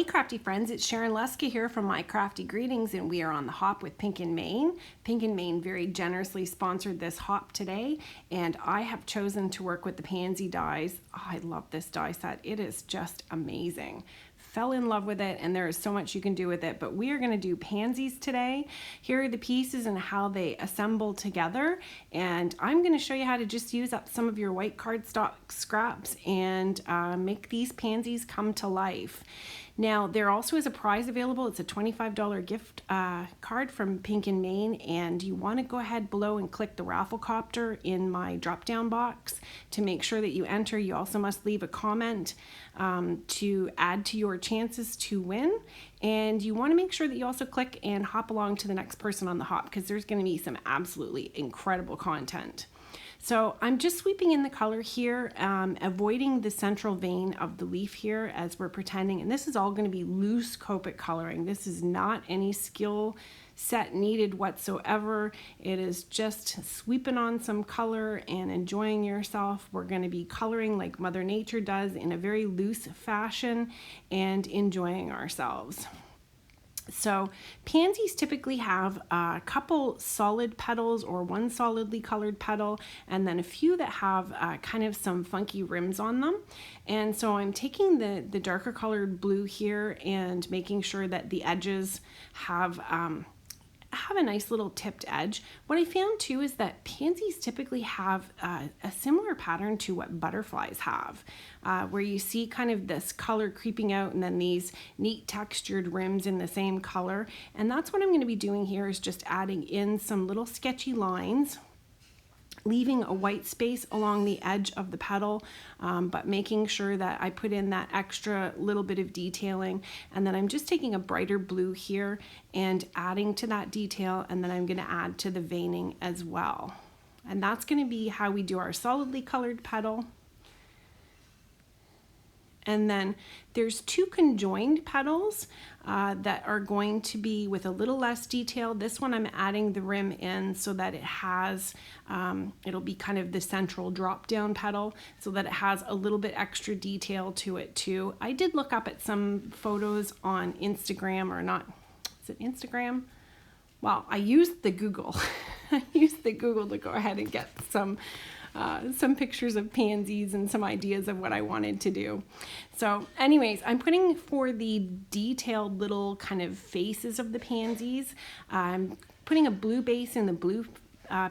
Crafty friends, it's Sharon Leska here from My Crafty Greetings, and we are on the hop with Pink and Main. Pink and Main very generously sponsored this hop today, and I have chosen to work with the pansy dies. Oh, I love this die set. It is just amazing. Fell in love with it, and there is so much you can do with it, but we are going to do pansies today. Here are the pieces and how they assemble together, and I'm going to show you how to just use up some of your white cardstock scraps and make these pansies come to life. Now, there also is a prize available. It's a $25 gift card from Pink and Main, and you want to go ahead below and click the Rafflecopter in my drop-down box to make sure that you enter. You also must leave a comment to add to your chances to win, and you want to make sure that you also click and hop along to the next person on the hop, because there's going to be some absolutely incredible content. So I'm just sweeping in the color here, avoiding the central vein of the leaf here as we're pretending, and this is all going to be loose COPIC coloring. This is not any skill set needed whatsoever. It is just sweeping on some color and enjoying yourself. We're going to be coloring like Mother Nature does in a very loose fashion and enjoying ourselves. So pansies typically have a couple solid petals or one solidly colored petal, and then a few that have kind of some funky rims on them. And so I'm taking the darker colored blue here and making sure that the edges have a nice little tipped edge. What I found too is that pansies typically have a similar pattern to what butterflies have, where you see kind of this color creeping out and then these neat textured rims in the same color. And that's what I'm going to be doing here, is just adding in some little sketchy lines, leaving a white space along the edge of the petal, but making sure that I put in that extra little bit of detailing. And then I'm just taking a brighter blue here and adding to that detail, and then I'm going to add to the veining as well. And that's going to be how we do our solidly colored petal. And then there's two conjoined petals that are going to be with a little less detail. This one I'm adding the rim in so that it has, it'll be kind of the central drop down petal so that it has a little bit extra detail to it too. I did look up at some photos on Instagram, or not, is it Instagram? Well, I used the Google. I used the Google to go ahead and get some pictures of pansies and some ideas of what I wanted to do. So anyways, I'm putting for the detailed little kind of faces of the pansies, I'm putting a blue base in the blue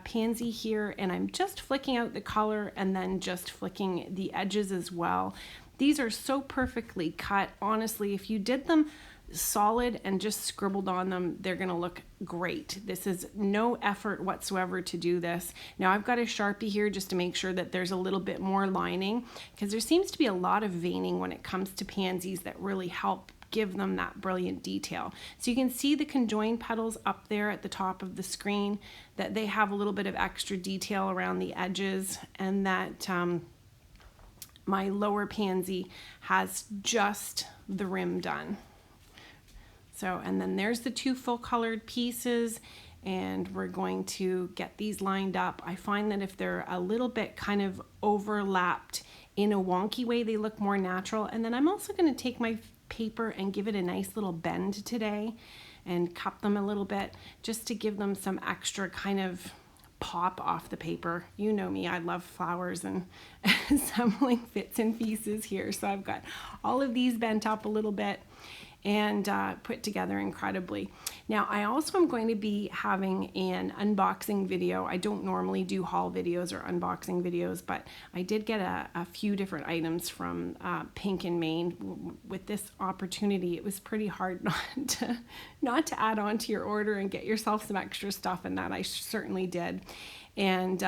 pansy here, and I'm just flicking out the color and then just flicking the edges as well. These are so perfectly cut. Honestly, if you did them solid and just scribbled on them, they're going to look great. This is no effort whatsoever to do this. Now I've got a Sharpie here just to make sure that there's a little bit more lining, because there seems to be a lot of veining when it comes to pansies that really help give them that brilliant detail. So you can see the conjoined petals up there at the top of the screen, that they have a little bit of extra detail around the edges, and that my lower pansy has just the rim done. So, and then there's the two full colored pieces, and we're going to get these lined up. I find that if they're a little bit kind of overlapped in a wonky way, they look more natural. And then I'm also going to take my paper and give it a nice little bend today and cup them a little bit just to give them some extra kind of pop off the paper. You know me, I love flowers and assembling bits and pieces here. So I've got all of these bent up a little bit and put together incredibly. Now I also am going to be having an unboxing video. I don't normally do haul videos or unboxing videos, but I did get a few different items from Pink and Main. With this opportunity, it was pretty hard not to add on to your order and get yourself some extra stuff, and that I certainly did. And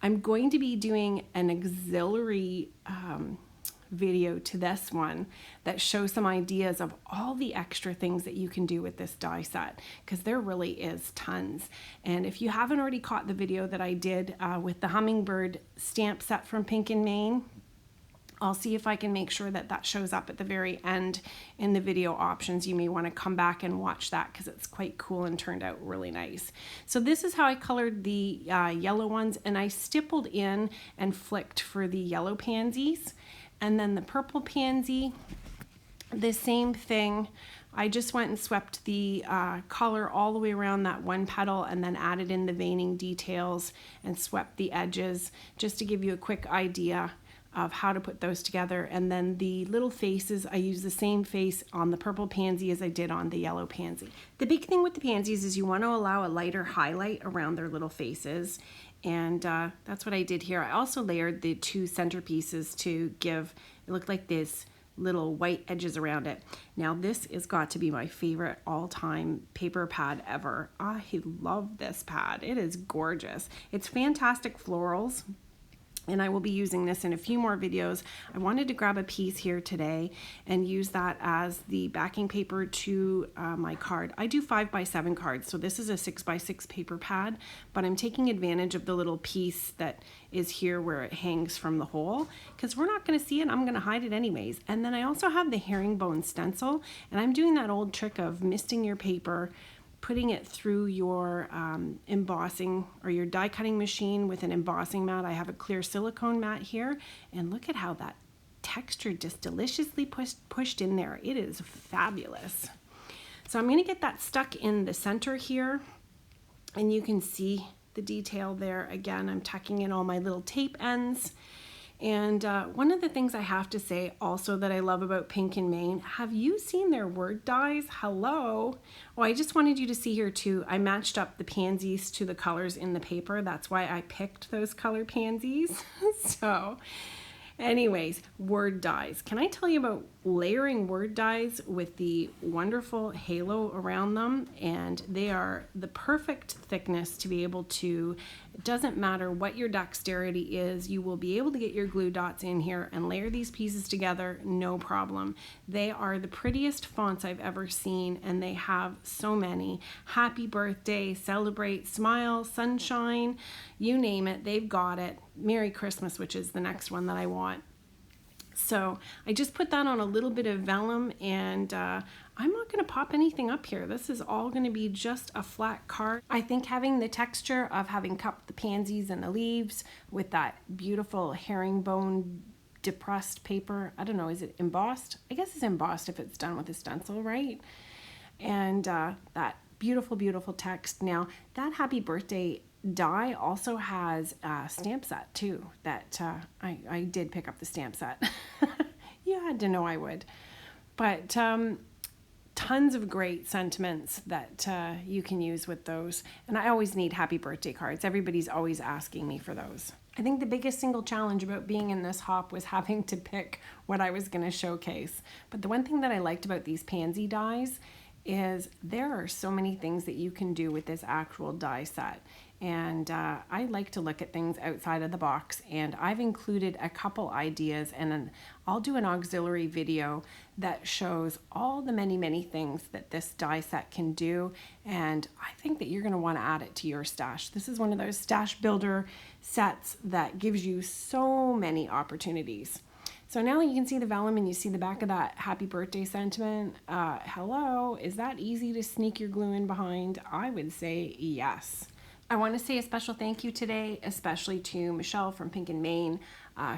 I'm going to be doing an auxiliary video to this one that shows some ideas of all the extra things that you can do with this die set, because there really is tons. And if you haven't already caught the video that I did with the hummingbird stamp set from Pink and Main, I'll see if I can make sure that that shows up at the very end in the video options. You may want to come back and watch that because it's quite cool and turned out really nice. So this is how I colored the yellow ones, and I stippled in and flicked for the yellow pansies. And then the purple pansy, the same thing. I just went and swept the color all the way around that one petal and then added in the veining details and swept the edges just to give you a quick idea of how to put those together. And then the little faces, I use the same face on the purple pansy as I did on the yellow pansy. The big thing with the pansies is you want to allow a lighter highlight around their little faces. And that's what I did here. I also layered the two centerpieces to give, it looked like this little white edges around it. Now this has got to be my favorite all-time paper pad ever. I love this pad. It is gorgeous. It's fantastic florals, and I will be using this in a few more videos. I wanted to grab a piece here today and use that as the backing paper to my card. I do 5x7 cards, so this is a 6x6 paper pad, but I'm taking advantage of the little piece that is here where it hangs from the hole, because we're not gonna see it, I'm gonna hide it anyways. And then I also have the herringbone stencil, and I'm doing that old trick of misting your paper, putting it through your embossing or your die cutting machine with an embossing mat. I have a clear silicone mat here, and look at how that texture just deliciously pushed in there. It is fabulous. So I'm going to get that stuck in the center here, and you can see the detail there. Again, I'm tucking in all my little tape ends. And one of the things I have to say also that I love about Pink and Main, have you seen their word dies? Hello. Oh, I just wanted you to see here too, I matched up the pansies to the colors in the paper. That's why I picked those color pansies. So anyways, word dies. Can I tell you about layering word dies with the wonderful halo around them? And they are the perfect thickness to be able to, it doesn't matter what your dexterity is, you will be able to get your glue dots in here and layer these pieces together, no problem. They are the prettiest fonts I've ever seen, and they have so many. Happy birthday, celebrate, smile, sunshine, you name it, they've got it. Merry Christmas, which is the next one that I want. So I just put that on a little bit of vellum, and I'm not going to pop anything up here. This is all going to be just a flat card. I think having the texture of having cupped the pansies and the leaves with that beautiful herringbone depressed paper, I don't know, is it embossed? I guess it's embossed if it's done with a stencil, right? And that beautiful, beautiful text. Now, that happy birthday die also has a stamp set too that I did pick up the stamp set. You had to know I would. But tons of great sentiments that you can use with those. And I always need happy birthday cards. Everybody's always asking me for those. I think the biggest single challenge about being in this hop was having to pick what I was going to showcase. But the one thing that I liked about these pansy dies is there are so many things that you can do with this actual die set. And I like to look at things outside of the box, and I've included a couple ideas, and I'll do an auxiliary video that shows all the many things that this die set can do, and I think that you're going to want to add it to your stash. This is one of those stash builder sets that gives you so many opportunities. So now you can see the vellum and you see the back of that happy birthday sentiment. Hello, is that easy to sneak your glue in behind? I would say yes. I want to say a special thank you today, especially to Michelle from Pink and Main,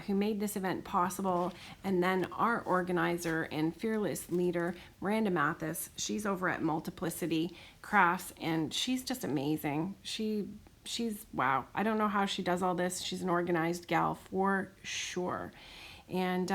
who made this event possible, and then our organizer and fearless leader, Miranda Mathis. She's over at Multiplicity Crafts, and she's just amazing. She's wow. I don't know how she does all this. She's an organized gal for sure. And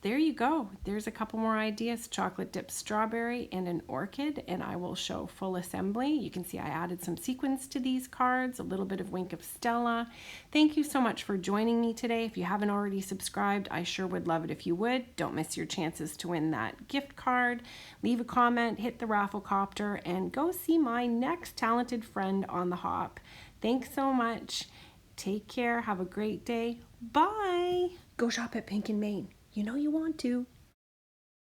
there you go. There's a couple more ideas: chocolate dipped strawberry and an orchid, and I will show full assembly. You can see I added some sequins to these cards, a little bit of Wink of Stella. Thank you so much for joining me today. If you haven't already subscribed, I sure would love it if you would. Don't miss your chances to win that gift card. Leave a comment, hit the Rafflecopter, and go see my next talented friend on the hop. Thanks so much. Take care. Have a great day. Bye. Go shop at Pink and Main. You know you want to.